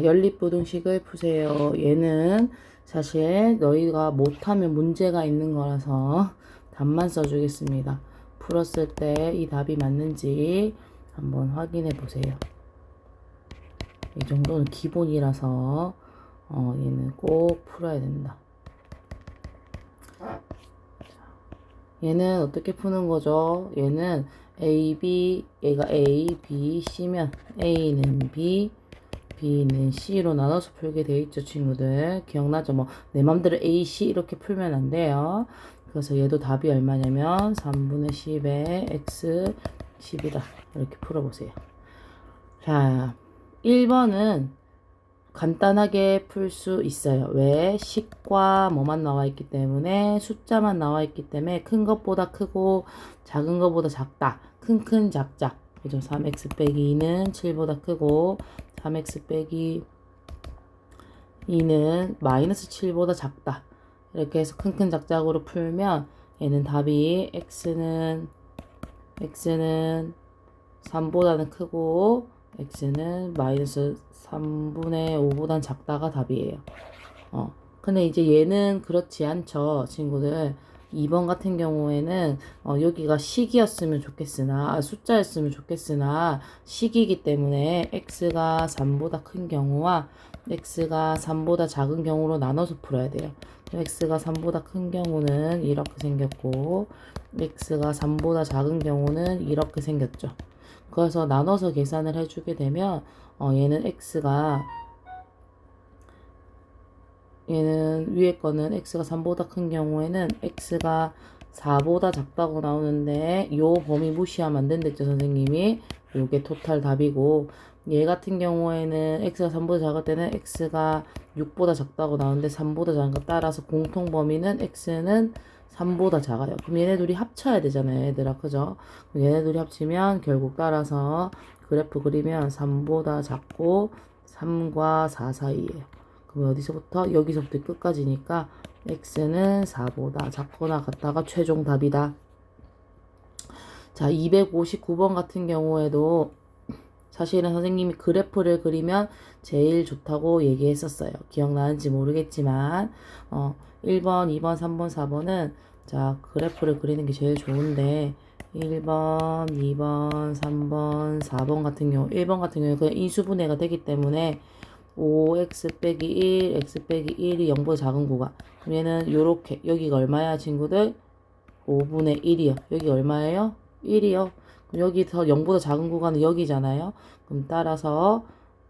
연립부등식을 푸세요. 얘는 사실 너희가 못하면 문제가 있는 거라서 답만 써주겠습니다. 풀었을 때 이 답이 맞는지 한번 확인해 보세요. 이 정도는 기본이라서 얘는 꼭 풀어야 된다. 얘는 어떻게 푸는 거죠? 얘는 A, B, 얘가 A, B, C면 A는 B, B는 C로 나눠서 풀게 돼 있죠, 친구들. 기억나죠? 뭐 내 맘대로 A, C 이렇게 풀면 안 돼요. 그래서 얘도 답이 얼마냐면 3분의 10에 X 10이다. 이렇게 풀어보세요. 자, 1번은 간단하게 풀 수 있어요. 왜? 식과 뭐만 나와 있기 때문에, 숫자만 나와 있기 때문에 큰 것보다 크고 작은 것보다 작다. 큰 작작. 그죠? 3x 빼기 2는 7보다 크고 3x 빼기 2는 마이너스 7보다 작다. 이렇게 해서 큰 작작으로 풀면 얘는 답이 x는 3보다는 크고 x는 마이너스 3분의 5보단 작다가 답이에요. 근데 이제 얘는 그렇지 않죠, 친구들. 2번 같은 경우에는 여기가 식이었으면 좋겠으나 숫자였으면 좋겠으나 식이기 때문에 x가 3보다 큰 경우와 x가 3보다 작은 경우로 나눠서 풀어야 돼요. x가 3보다 큰 경우는 이렇게 생겼고 x가 3보다 작은 경우는 이렇게 생겼죠. 그래서 나눠서 계산을 해주게 되면 얘는 위에 거는 x가 3보다 큰 경우에는 x가 4보다 작다고 나오는데 요 범위 무시하면 안 된댔죠, 선생님이. 요게 토탈 답이고, 얘 같은 경우에는 x가 3보다 작을 때는 x가 6보다 작다고 나오는데 3보다 작은 거 따라서 공통 범위는 x는 3보다 작아요. 그럼 얘네 둘이 합쳐야 되잖아요, 얘들아. 그죠? 그럼 얘네 둘이 합치면 결국 따라서 그래프 그리면 3보다 작고 3과 4 사이에요. 그럼 어디서부터? 여기서부터 끝까지니까 x는 4보다 작거나 같다가 최종 답이다. 자, 259번 같은 경우에도 사실은 선생님이 그래프를 그리면 제일 좋다고 얘기했었어요. 기억나는지 모르겠지만 1번, 2번, 3번, 4번은 자, 그래프를 그리는 게 제일 좋은데 1번, 2번, 3번, 4번 같은 경우 1번 같은 경우에 그냥 인수분해가 되기 때문에 5x 빼기 1, x 빼기 1이 0보다 작은 구간. 그럼 얘는 요렇게 여기가 얼마야, 친구들? 5분의 1이요. 여기 얼마예요? 1이요. 그럼 여기서 0보다 작은 구간은 여기잖아요. 그럼 따라서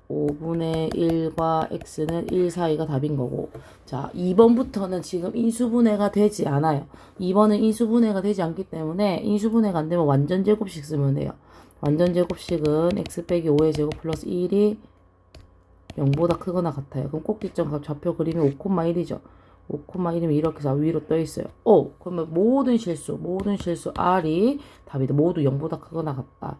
5분의 1과 x는 1 사이가 답인 거고. 자, 2번부터는 지금 인수분해가 되지 않아요. 2번은 인수분해가 되지 않기 때문에 인수분해가 안 되면 완전 제곱식 쓰면 돼요. 완전 제곱식은 x 빼기 5의 제곱 플러스 1이 0보다 크거나 같아요. 그럼 꼭지점 좌표 그리면 5,1이죠. 5,1이면 이렇게 해서 위로 떠 있어요. 그러면 모든 실수 R이 답이다. 모두 0보다 크거나 같다.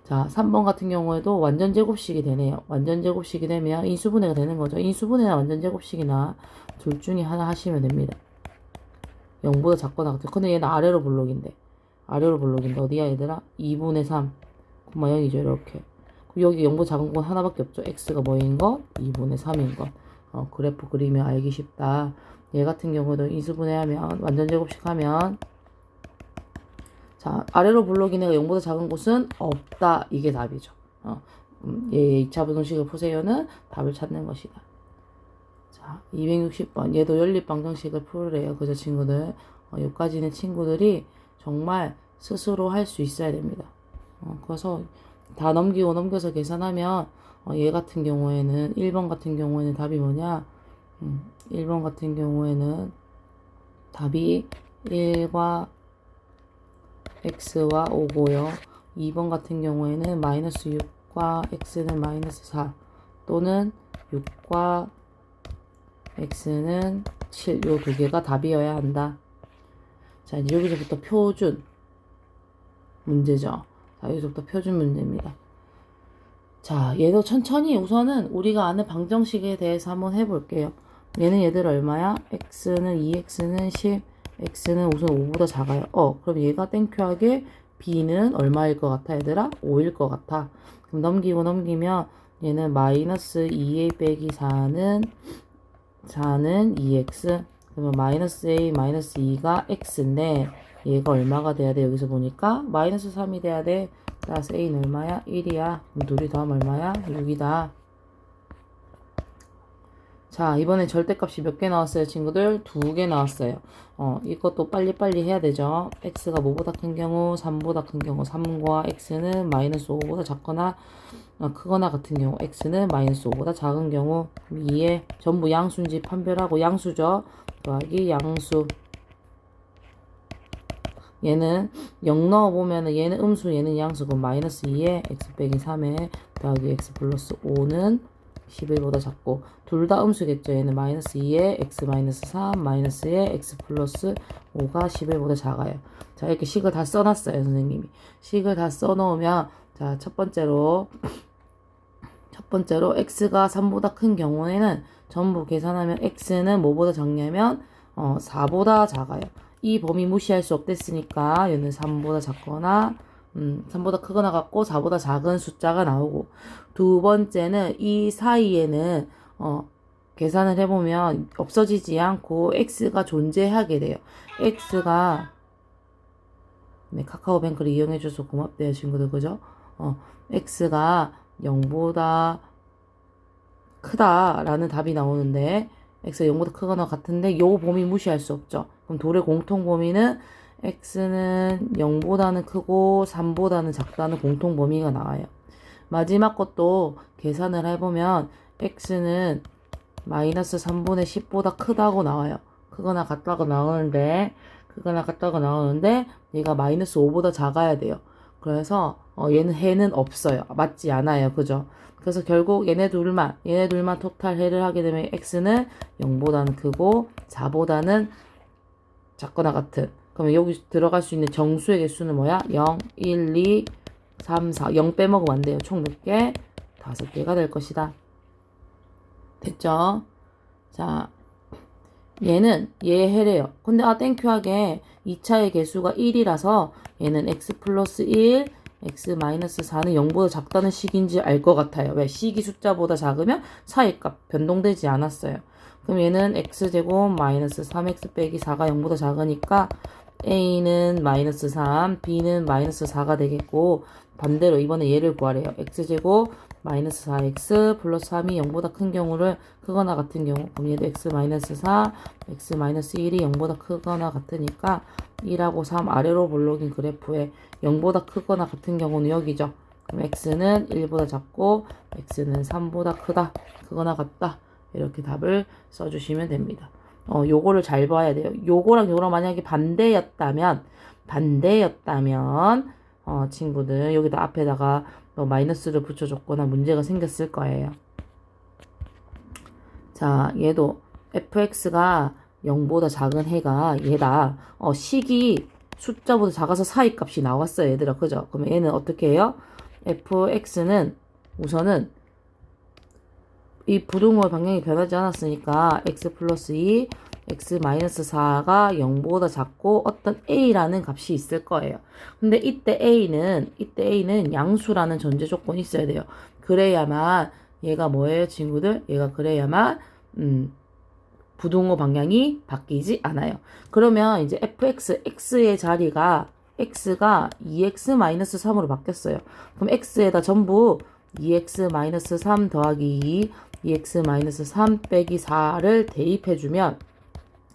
자, 3번 같은 경우에도 완전 제곱식이 되네요. 완전 제곱식이 되면 인수분해가 되는 거죠. 인수분해나 완전 제곱식이나 둘 중에 하나 하시면 됩니다. 0보다 작거나 같아요. 근데 얘는 아래로 블록인데. 어디야, 얘들아? 2분의 3, 0이죠. 이렇게. 여기 0보다 작은 건 하나밖에 없죠. x가 뭐인 것? 2분의 3인 것. 그래프 그리면 알기 쉽다. 얘 같은 경우도 인수분해하면 완전 제곱식 하면 자, 아래로 블록인 애가 0보다 작은 곳은 없다. 이게 답이죠. 얘 2차 부등식을 푸세요는 답을 찾는 것이다. 자, 260번. 얘도 연립방정식을 풀으래요. 그죠, 친구들? 여기까지는 친구들이 정말 스스로 할 수 있어야 됩니다. 그래서 다 넘겨서 계산하면 얘 같은 경우에는 1번 같은 경우에는 답이 뭐냐? 1번 같은 경우에는 답이 1과 x와 5고요. 2번 같은 경우에는 마이너스 6과 x는 마이너스 4 또는 6과 x는 7. 요 두 개가 답이어야 한다. 자, 이제 여기서부터 표준 문제죠. 자, 여기서부터 표준 문제입니다. 자, 얘도 천천히 우선은 우리가 아는 방정식에 대해서 한번 해볼게요. 얘는 얘들 얼마야? x는 2x는 10, x는 우선 5보다 작아요. 그럼 얘가 땡큐하게 b는 얼마일 것 같아, 얘들아? 5일 것 같아. 그럼 넘기면 얘는 마이너스 2a 빼기 4는 2x. 그러면 마이너스 a 마이너스 2가 x인데 얘가 얼마가 돼야 돼? 여기서 보니까 마이너스 3이 돼야 돼. 따라서 a는 얼마야? 1이야. 그럼 둘이 더하면 얼마야? 6이다. 자, 이번엔 절대값이 몇 개 나왔어요, 친구들? 2개 나왔어요. 이것도 빨리빨리 해야 되죠. x가 뭐보다 큰 경우, 3보다 큰 경우, 3과 x는 마이너스 5보다 작거나 크거나 같은 경우, x는 마이너스 5보다 작은 경우, 2에 전부 양수인지 판별하고 양수죠. 더하기 양수. 얘는 0 넣어보면은 얘는 음수, 얘는 양수. 그럼 마이너스 2에 x 빼기 3에 더하기 x 플러스 5는 11보다 작고, 둘 다 음수겠죠. 얘는 마이너스 2에 x 마이너스 3 마이너스에 x 플러스 5가 11보다 작아요. 자, 이렇게 식을 다 써놨어요, 선생님이. 식을 다 써놓으면, 자, 첫 번째로 x가 3보다 큰 경우에는 전부 계산하면 x는 뭐보다 작냐면 4보다 작아요. 이 범위 무시할 수 없댔으니까 얘는 3보다 작거나 3보다 크거나 같고 4보다 작은 숫자가 나오고, 두 번째는 이 사이에는 계산을 해보면 없어지지 않고 x가 존재하게 돼요. x가 네, 카카오뱅크를 이용해줘서 고맙대요, 친구들. 그죠? x가 0보다 크다라는 답이 나오는데 x가 0보다 크거나 같은데 요 범위 무시할 수 없죠. 그럼 돌의 공통 범위는 x는 0보다는 크고 3보다는 작다는 공통 범위가 나와요. 마지막 것도 계산을 해보면 x는 마이너스 3분의 10보다 크다고 나와요. 크거나 같다고 나오는데 얘가 마이너스 5보다 작아야 돼요. 그래서 얘는 해는 없어요. 맞지 않아요. 그죠? 그래서 결국 얘네 둘만 토탈 해를 하게 되면 x는 0보다는 크고 4보다는 작거나 같은. 그러면 여기 들어갈 수 있는 정수의 개수는 뭐야? 0, 1, 2, 3, 4. 0 빼먹으면 안 돼요. 총 몇 개? 5개가 될 것이다. 됐죠? 자, 얘는 얘 해래요. 근데 땡큐하게 2차의 개수가 1이라서 얘는 x 플러스 1, x 마이너스 4는 0보다 작다는 식인지 알 것 같아요. 왜? 식이 숫자보다 작으면 사이값 변동되지 않았어요. 그럼 얘는 x제곱 마이너스 3x 빼기 4가 0보다 작으니까 a는 마이너스 3, b는 마이너스 4가 되겠고, 반대로 이번에 얘를 구하래요. x제곱 마이너스 4x 플러스 3이 0보다 큰 경우를 크거나 같은 경우, 그럼 얘도 x 마이너스 4, x 마이너스 1이 0보다 크거나 같으니까 1하고 3 아래로 볼록인 그래프에 0보다 크거나 같은 경우는 여기죠. 그럼 x는 1보다 작고 x는 3보다 크다, 크거나 같다. 이렇게 답을 써주시면 됩니다. 요거를 잘 봐야 돼요. 요거랑 만약에 반대였다면, 친구들, 여기다 앞에다가 마이너스를 붙여줬거나 문제가 생겼을 거예요. 자, 얘도 fx가 0보다 작은 해가 얘다. 식이 숫자보다 작아서 사이값이 나왔어요, 얘들아. 그죠? 그러면 얘는 어떻게 해요? fx는 우선은 이 부등호의 방향이 변하지 않았으니까 x 플러스 2, x 마이너스 4가 0보다 작고 어떤 a라는 값이 있을 거예요. 근데 이때 a는 양수라는 전제 조건이 있어야 돼요. 그래야만 얘가 뭐예요, 친구들? 얘가 그래야만 부등호 방향이 바뀌지 않아요. 그러면 이제 x의 자리가 x가 2x-3으로 바뀌었어요. 그럼 x에다 전부 2x-3 더하기 2, 2x-3 빼기 4를 대입해주면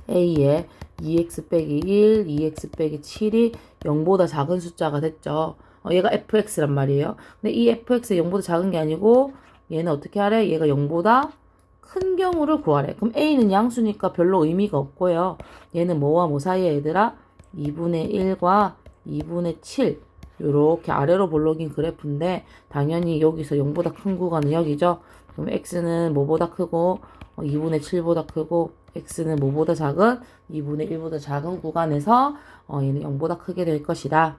a에 2x 빼기 1, 2x 빼기 7이 0보다 작은 숫자가 됐죠. 얘가 fx란 말이에요. 근데 이 fx가 0보다 작은 게 아니고 얘는 어떻게 하래? 얘가 0보다 큰 경우를 구하래. 그럼 a는 양수니까 별로 의미가 없고요. 얘는 뭐와 뭐 사이에 얘들아? 2분의 1과 2분의 7 요렇게 아래로 볼록인 그래프인데 당연히 여기서 0보다 큰 구간은 여기죠. 그럼 x는 뭐보다 크고 2분의 7보다 크고 x는 뭐보다 작은 2분의 1보다 작은 구간에서 얘는 0보다 크게 될 것이다.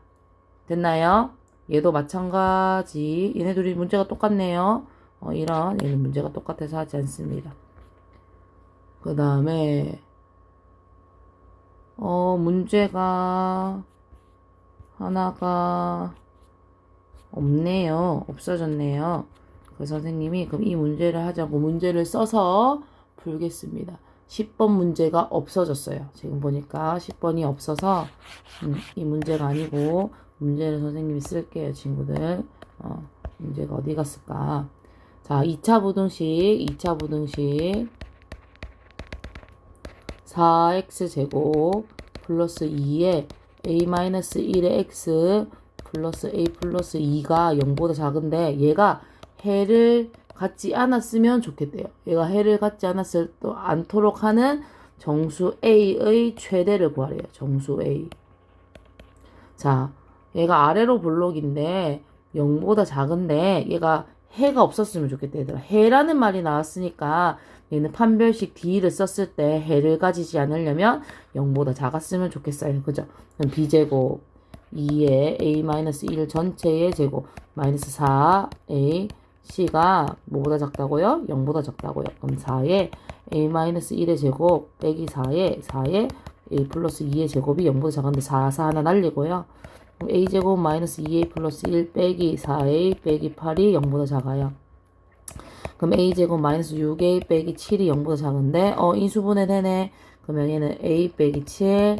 됐나요? 얘도 마찬가지. 얘네 둘이 문제가 똑같네요. 얘는 문제가 똑같아서 하지 않습니다. 그 다음에 문제가 하나가 없네요. 없어졌네요. 그래서 선생님이 그럼 이 문제를 하자고 문제를 써서 풀겠습니다. 10번 문제가 없어졌어요. 지금 보니까 10번이 없어서 이 문제가 아니고 문제를 선생님이 쓸게요, 친구들. 문제가 어디 갔을까? 자, 2차 부등식 4x제곱 플러스 2에 a-1의 x 플러스 a 플러스 2가 0보다 작은데 얘가 해를 갖지 않았으면 좋겠대요. 얘가 해를 갖지 않도록 하는 정수 a의 최대를 구하래요. 정수 a. 자, 얘가 아래로 볼록인데 0보다 작은데 얘가 해가 없었으면 좋겠다. 얘들아. 해라는 말이 나왔으니까 얘는 판별식 D를 썼을 때 해를 가지지 않으려면 0보다 작았으면 좋겠어요. 그죠? 그럼 B제곱 2의 A-1 전체의 제곱 마이너스 4A C가 뭐보다 작다고요? 0보다 작다고요. 그럼 4의 A-1의 제곱 빼기 4의 A 플러스 2의 제곱이 0보다 작은데 4 하나 날리고요. 그럼 A제곱 마이너스 2A 플러스 1 빼기 4A 빼기 8이 0보다 작아요. 그럼 A제곱 마이너스 6A 빼기 7이 0보다 작은데 인수분해 되네. 그러면 얘는 A 빼기 7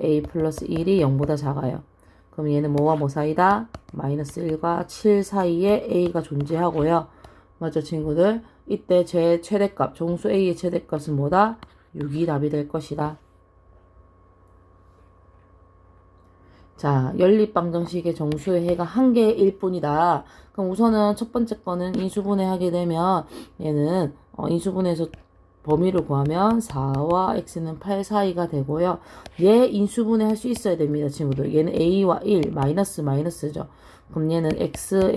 A 플러스 1이 0보다 작아요. 그럼 얘는 뭐와 뭐 사이다? 마이너스 1과 7 사이에 A가 존재하고요. 맞죠, 친구들? 이때 제 최대값, 정수 A의 최대값은 뭐다? 6이 답이 될 것이다. 자, 연립방정식의 정수의 해가 한 개일 뿐이다. 그럼 우선은 첫 번째 거는 인수분해 하게 되면 얘는 인수분해에서 범위를 구하면 4와 x는 8 사이가 되고요. 얘 인수분해 할 수 있어야 됩니다, 친구들. 얘는 a와 1, 마이너스죠. 그럼 얘는 x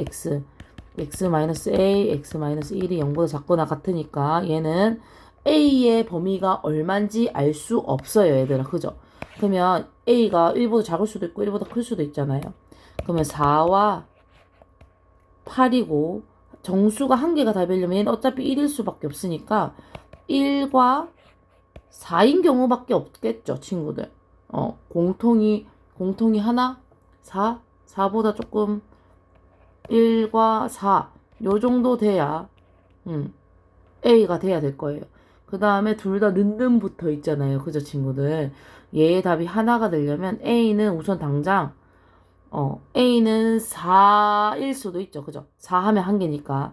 마이너스 a, x 마이너스 1이 0보다 작거나 같으니까 얘는 a의 범위가 얼만지 알 수 없어요, 얘들아. 그죠? 그러면 a가 1보다 작을 수도 있고 1보다 클 수도 있잖아요. 그러면 4와 8이고 정수가 한 개가 답이려면 얘는 어차피 1일 수밖에 없으니까 1과 4인 경우밖에 없겠죠, 친구들. 공통이 하나? 4보다 조금 1과 4 요 정도 돼야 A가 돼야 될 거예요. 그 다음에 둘 다 는는 붙어 있잖아요. 그죠, 친구들? 얘의 답이 하나가 되려면 A는 우선 당장 A는 4일 수도 있죠. 그죠? 4 하면 한 개니까.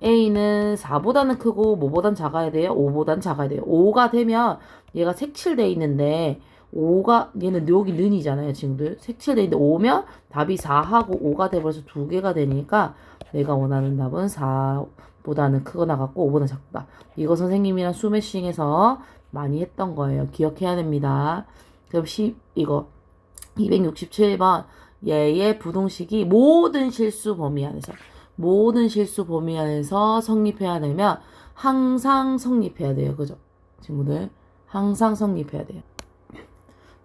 A는 4보다는 크고 뭐보단 작아야 돼요? 5보단 작아야 돼요. 5가 되면 얘가 색칠돼 있는데 5가 얘는 여기 는이잖아요, 친구들. 색칠돼 있는데 5면 답이 4하고 5가 돼버려서 두 개가 되니까 내가 원하는 답은 4보다는 크거나 같고 5보다 작다. 이거 선생님이랑 수매싱에서 많이 했던 거예요. 기억해야 됩니다. 그럼 이거 267번 얘의 부동식이 모든 실수 범위 안에서 성립해야 되면 항상 성립해야 돼요. 그죠? 친구들 항상 성립해야 돼요.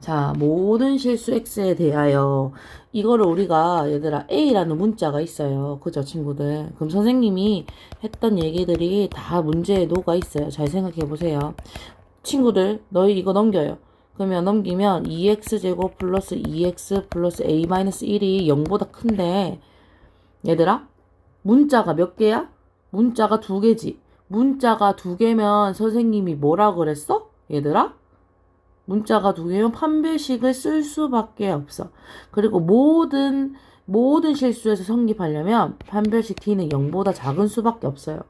자, 모든 실수 x에 대하여 이거를 우리가 얘들아 a라는 문자가 있어요. 그죠, 친구들? 그럼 선생님이 했던 얘기들이 다 문제에 녹아 있어요. 잘 생각해 보세요. 친구들, 너희 이거 넘겨요. 그러면 넘기면 2x제곱 플러스 2x 플러스 a-1이 0보다 큰데 얘들아 문자가 몇 개야? 문자가 2개지. 문자가 2개면 선생님이 뭐라 그랬어? 얘들아? 문자가 2개면 판별식을 쓸 수밖에 없어. 그리고 모든 실수에서 성립하려면 판별식 t는 0보다 작은 수밖에 없어요.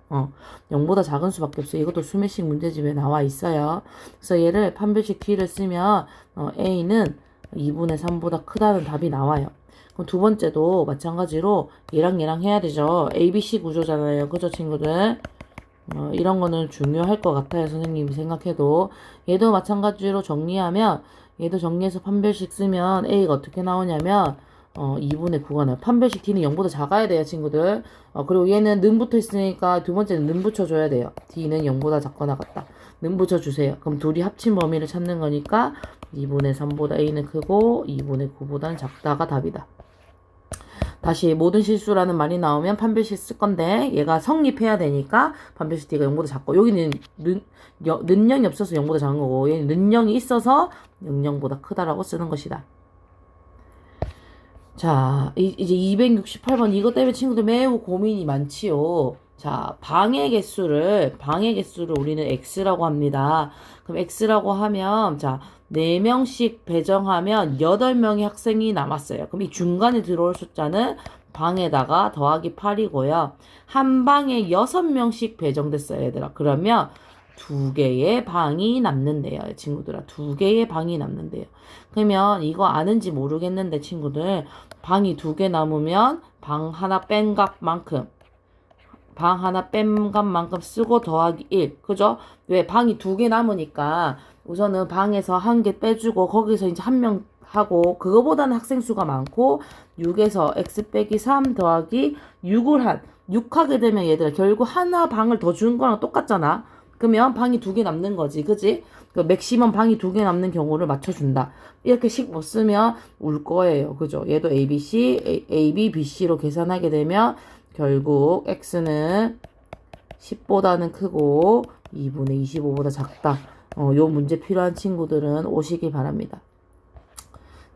0보다 작은 수밖에 없어요. 이것도 수매식 문제집에 나와 있어요. 그래서 얘를 판별식 t를 쓰면 a는 2분의 3보다 크다는 답이 나와요. 그럼 두 번째도 마찬가지로 얘랑 해야 되죠. ABC 구조잖아요. 그죠, 친구들? 이런 거는 중요할 것 같아요. 선생님이 생각해도. 얘도 마찬가지로 정리하면 얘도 정리해서 판별식 쓰면 a가 어떻게 나오냐면 2분의 9가 나요. 판별식 t는 0보다 작아야 돼요, 친구들. 그리고 얘는 는 붙어 있으니까 두 번째는 는 붙여줘야 돼요. t는 0보다 작거나 같다. 는 붙여주세요. 그럼 둘이 합친 범위를 찾는 거니까 2분의 3보다 a는 크고 2분의 9보다는 작다가 답이다. 다시 모든 실수라는 말이 나오면 판별식 쓸 건데 얘가 성립해야 되니까 판별식 t가 0보다 작고 여기는 는 0이 없어서 0보다 작은 거고 얘는 는 0이 있어서 0보다 크다라고 쓰는 것이다. 자, 이제 268번 이것 때문에 친구들 매우 고민이 많지요. 자, 방의 개수를 우리는 x라고 합니다. 그럼 x라고 하면, 자, 4명씩 배정하면 8명의 학생이 남았어요. 그럼 이 중간에 들어올 숫자는 방에다가 더하기 8이고요. 한 방에 6명씩 배정됐어요, 얘들아. 그러면 2개의 방이 남는데요, 친구들아. 2개의 방이 남는데요. 그러면 이거 아는지 모르겠는데, 친구들. 방이 2개 남으면 방 하나 뺀 값만큼 방 하나 뺀 값만큼 쓰고 더하기 1. 그죠? 왜? 방이 2개 남으니까 우선은 방에서 1개 빼주고 거기서 이제 1명 하고 그거보다는 학생 수가 많고 6에서 x 빼기 3 더하기 6 하게 되면 얘들아 결국 하나 방을 더 주는 거랑 똑같잖아. 그러면 방이 2개 남는 거지. 그지? 그 맥시멈 방이 2개 남는 경우를 맞춰준다. 이렇게 식 못 쓰면 울 거예요. 그죠? 얘도 ABC, AB, BC로 계산하게 되면 결국 x는 10보다는 크고 2분의 25보다 작다. 요 문제 필요한 친구들은 오시기 바랍니다.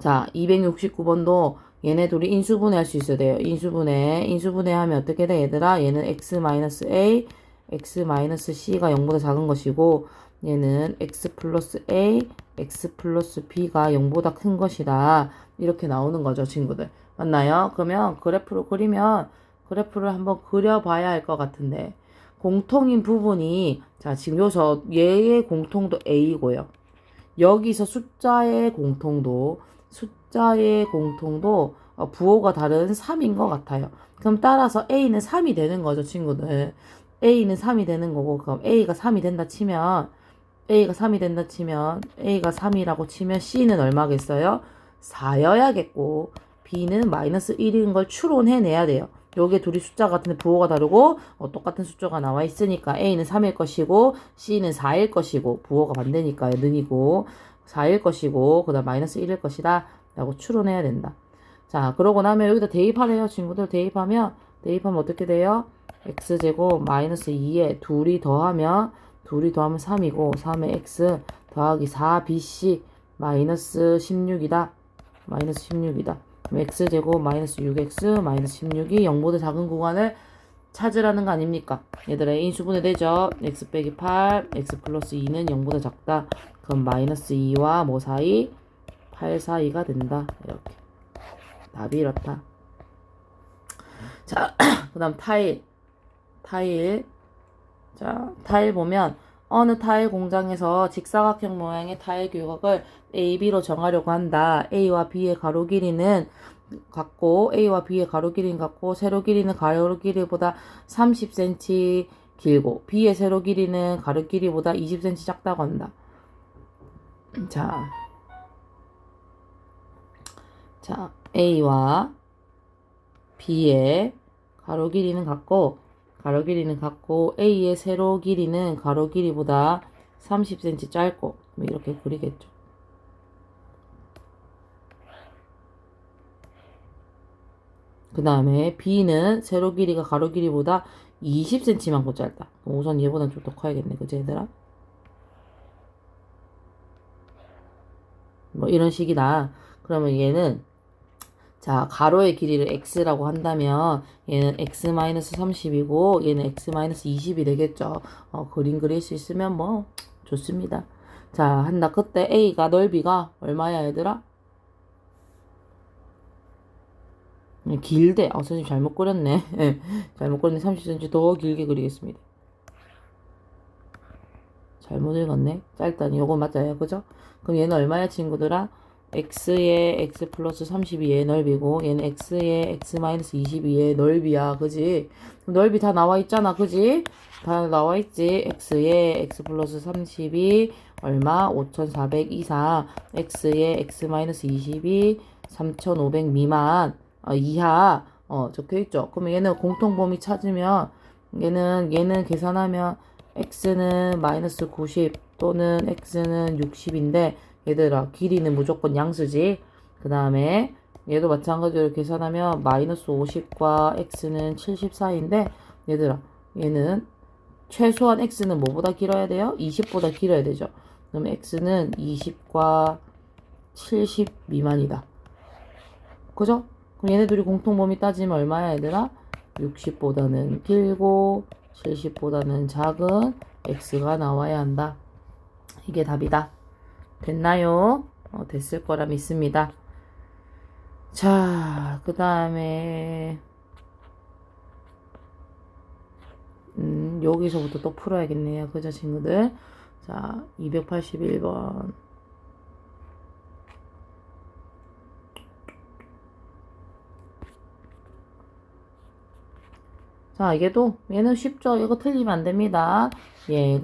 자, 269번도 얘네 둘이 인수분해 할 수 있어야 돼요. 인수분해 하면 어떻게 돼, 얘들아? 얘는 x-a, x-c가 0보다 작은 것이고 얘는 x 플러스 a, x 플러스 b가 0보다 큰 것이다. 이렇게 나오는 거죠, 친구들. 맞나요? 그러면 그래프를 한번 그려봐야 할 것 같은데 공통인 부분이 자 지금 여기서 얘의 공통도 a고요. 여기서 숫자의 공통도 부호가 다른 3인 것 같아요. 그럼 따라서 a는 3이 되는 거죠, 친구들. a는 3이 되는 거고 그럼 a가 3이 된다 치면 A가 3이라고 치면 C는 얼마겠어요? 4여야겠고 B는 마이너스 1인 걸 추론해내야 돼요. 요게 둘이 숫자 같은데 부호가 다르고 똑같은 숫자가 나와 있으니까 A는 3일 것이고 C는 4일 것이고 부호가 반대니까 는이고 4일 것이고 그 다음 마이너스 1일 것이다 라고 추론해야 된다. 자 그러고 나면 여기다 대입하래요. 친구들 대입하면 어떻게 돼요? x제곱 마이너스 2에 둘이 더하면 3이고 3의 x 더하기 4bc 마이너스 16이다. 그럼 x제곱 마이너스 6x 마이너스 16이 0보다 작은 구간을 찾으라는 거 아닙니까? 얘들아 인수분해 되죠? x 빼기 8 x 플러스 2는 0보다 작다. 그럼 마이너스 2와 뭐 사이? 8 사이가 된다. 이렇게 답이 이렇다. 자 그 다음 타일. 자, 타일 보면 어느 타일 공장에서 직사각형 모양의 타일 규격을 A, B로 정하려고 한다. A와 B의 가로 길이는 같고 세로 길이는 가로 길이보다 30cm 길고 B의 세로 길이는 가로 길이보다 20cm 작다고 한다. 자, A와 B의 가로 길이는 같고 A의 세로 길이는 가로 길이보다 30cm 짧고 이렇게 그리겠죠. 그 다음에 B는 세로 길이가 가로 길이보다 20cm만큼 짧다. 우선 얘보다 좀 더 커야겠네. 그치 얘들아? 뭐 이런 식이다. 그러면 얘는 자, 가로의 길이를 x라고 한다면 얘는 x-30이고 얘는 x-20이 되겠죠. 그림 그릴 수 있으면 뭐 좋습니다. 자, 한다. 그때 a가 넓이가 얼마야, 얘들아? 길대. 선생님 잘못 그렸네. 잘못 그렸네. 30cm 더 길게 그리겠습니다. 잘못 읽었네. 짧다니 요거 맞아요. 그죠? 그럼 얘는 얼마야, 친구들아? x의 x 플러스 32의 넓이고 얘는 x의 x 마이너스 22의 넓이야. 그지? 넓이 다 나와 있잖아. 그지? 다 나와 있지. x의 x 플러스 32 얼마? 5400 이상. x의 x 마이너스 22 3500 미만 이하 적혀있죠. 그러면 얘는 공통범위 찾으면 얘는 계산하면 x는 마이너스 90 또는 x는 60인데 얘들아 길이는 무조건 양수지. 그 다음에 얘도 마찬가지로 계산하면 마이너스 50과 x는 74인데 얘들아 얘는 최소한 x는 뭐보다 길어야 돼요? 20보다 길어야 되죠. 그럼 x는 20과 70 미만이다. 그죠? 그럼 얘네 둘이 공통범위 따지면 얼마야 얘들아? 60보다는 길고 70보다는 작은 x가 나와야 한다. 이게 답이다. 됐나요? 됐을 거라 믿습니다. 자, 그 다음에 여기서부터 또 풀어야겠네요. 그죠, 친구들? 자, 281번. 자, 얘는 쉽죠? 이거 틀리면 안 됩니다. 얘의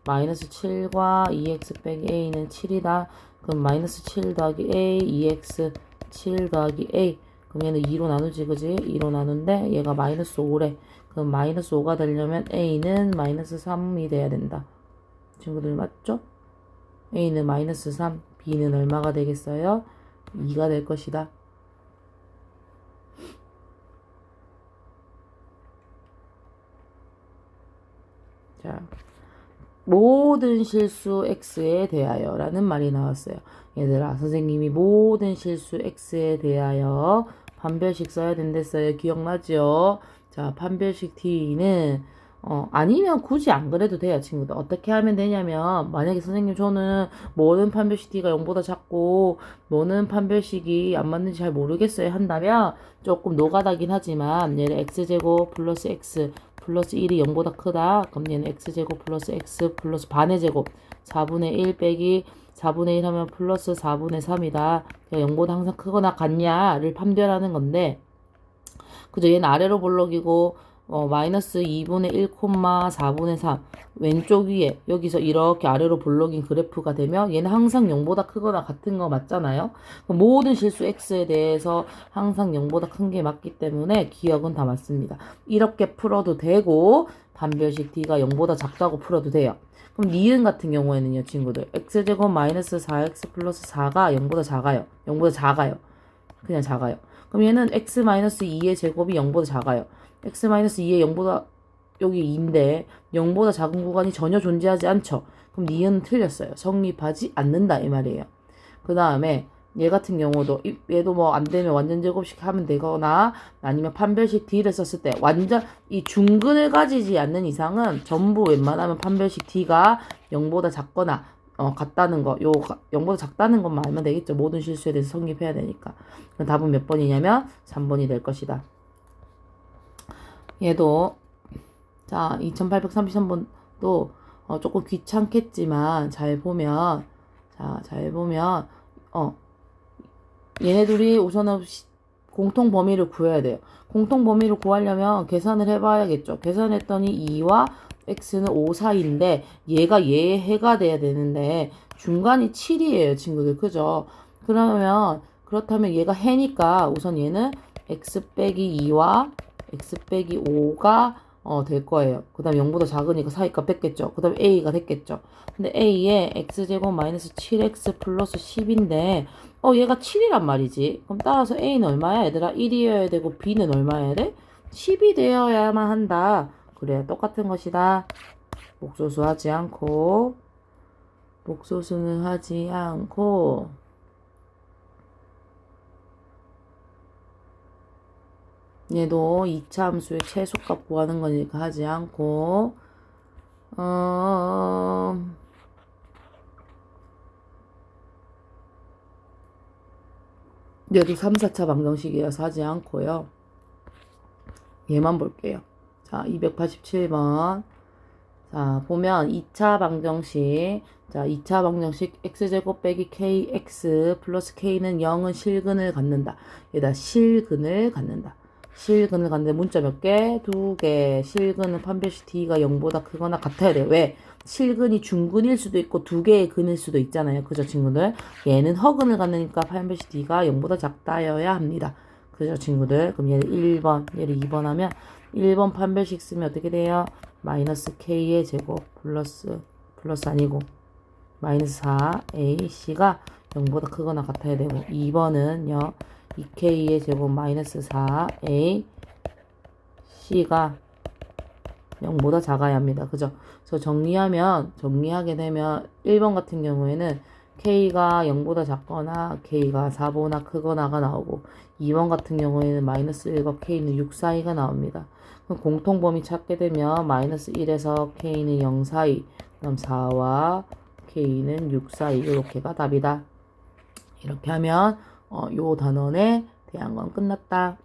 마이너스 7과 2x 빼기 a는 7이다. 그럼 마이너스 7 더하기 a, 2x 7 더하기 a. 그럼 얘는 2로 나누지, 그지? 2로 나눈데 얘가 마이너스 5래. 그럼 마이너스 5가 되려면 a는 마이너스 3이 돼야 된다. 친구들 맞죠? a는 마이너스 3, b는 얼마가 되겠어요? 2가 될 것이다. 자, 모든 실수 x에 대하여 라는 말이 나왔어요. 얘들아, 선생님이 모든 실수 x에 대하여 판별식 써야 된댔어요. 기억나죠? 자, 판별식 t는 아니면 굳이 안 그래도 돼요, 친구들. 어떻게 하면 되냐면, 만약에 선생님 저는 뭐는 판별식 t가 0보다 작고 뭐는 판별식이 안 맞는지 잘 모르겠어요 한다면 조금 노가다긴 하지만 얘를 x제곱 플러스 x 플러스 1이 0보다 크다. 그럼 얘는 x제곱 플러스 x 플러스 반의 제곱 4분의 1 빼기 4분의 1 하면 플러스 4분의 3이다. 0보다 항상 크거나 같냐를 판별하는 건데, 그죠? 얘는 아래로 볼록이고 마이너스 2분의 1, 4분의 3 왼쪽 위에 여기서 이렇게 아래로 볼록인 그래프가 되면 얘는 항상 0보다 크거나 같은 거 맞잖아요. 모든 실수 x에 대해서 항상 0보다 큰 게 맞기 때문에 기억은 다 맞습니다. 이렇게 풀어도 되고 반별식 d가 0보다 작다고 풀어도 돼요. 그럼 니은 같은 경우에는요, 친구들, x제곱 마이너스 4x 플러스 4가 0보다 작아요. 0보다 작아요. 그냥 작아요. 그럼 얘는 x-2의 제곱이 0보다 작아요. x-2의 0보다 여기 2인데 0보다 작은 구간이 전혀 존재하지 않죠. 그럼 니은 틀렸어요. 성립하지 않는다 이 말이에요. 그 다음에 얘 같은 경우도 얘도 뭐 안 되면 완전 제곱식 하면 되거나 아니면 판별식 d를 썼을 때 완전 이 중근을 가지지 않는 이상은 전부 웬만하면 판별식 d가 0보다 작거나 같다는 거, 0보다 작다는 것만 알면 되겠죠. 모든 실수에 대해서 성립해야 되니까. 그럼 답은 몇 번이냐면 3번이 될 것이다. 얘도 자 2833번도 조금 귀찮겠지만 잘 보면 얘네들이 우선은 공통 범위를 구해야 돼요. 공통 범위를 구하려면 계산을 해봐야겠죠. 계산했더니 2와 x는 5 사이인데 얘가 얘의 해가 돼야 되는데 중간이 7이에요, 친구들. 그죠? 그렇다면 얘가 해니까 우선 얘는 x 빼기 2와 x 빼기 5가 될 거예요. 그 다음에 0보다 작으니까 사이값 뺐겠죠. 그 다음에 a가 됐겠죠. 근데 a에 x제곱 마이너스 7x 플러스 10인데 얘가 7이란 말이지. 그럼 따라서 a는 얼마야? 얘들아 1이어야 되고 b는 얼마여야 돼? 10이 되어야만 한다. 그래, 똑같은 것이다. 복소수는 하지 않고 얘도 2차 함수의 최소값 구하는 거니까 하지 않고 얘도 3, 4차 방정식이라서 하지 않고요. 얘만 볼게요. 자, 287번. 자, 보면 2차 방정식. 자, 2차 방정식 x제곱 빼기 kx 플러스 k는 0은 실근을 갖는다. 얘다 실근을 갖는다. 실근을 갖는데 문자 몇 개? 2개. 실근은 판별식 d가 0보다 크거나 같아야 돼요. 왜? 실근이 중근일 수도 있고 2개의 근일 수도 있잖아요. 그죠, 친구들? 얘는 허근을 갖으니까 판별식 d가 0보다 작다여야 합니다. 그죠, 친구들? 그럼 얘를 1번, 얘를 2번 하면 1번 판별식 쓰면 어떻게 돼요? 마이너스 k의 제곱 플러스 아니고 마이너스 4ac가 0보다 크거나 같아야 되고 2번은요 2k의 제곱 마이너스 4a c가 0보다 작아야 합니다. 그죠? 그래서 정리하게 되면 1번 같은 경우에는 k가 0보다 작거나 k가 4보다 크거나가 나오고 2번 같은 경우에는 마이너스 1과 k는 6 사이가 나옵니다. 그럼 공통범위 찾게 되면 마이너스 1에서 k는 0 사이, 그럼 4와 k는 6 사이, 이렇게가 답이다. 이렇게 하면 요 단원에 대한 건 끝났다.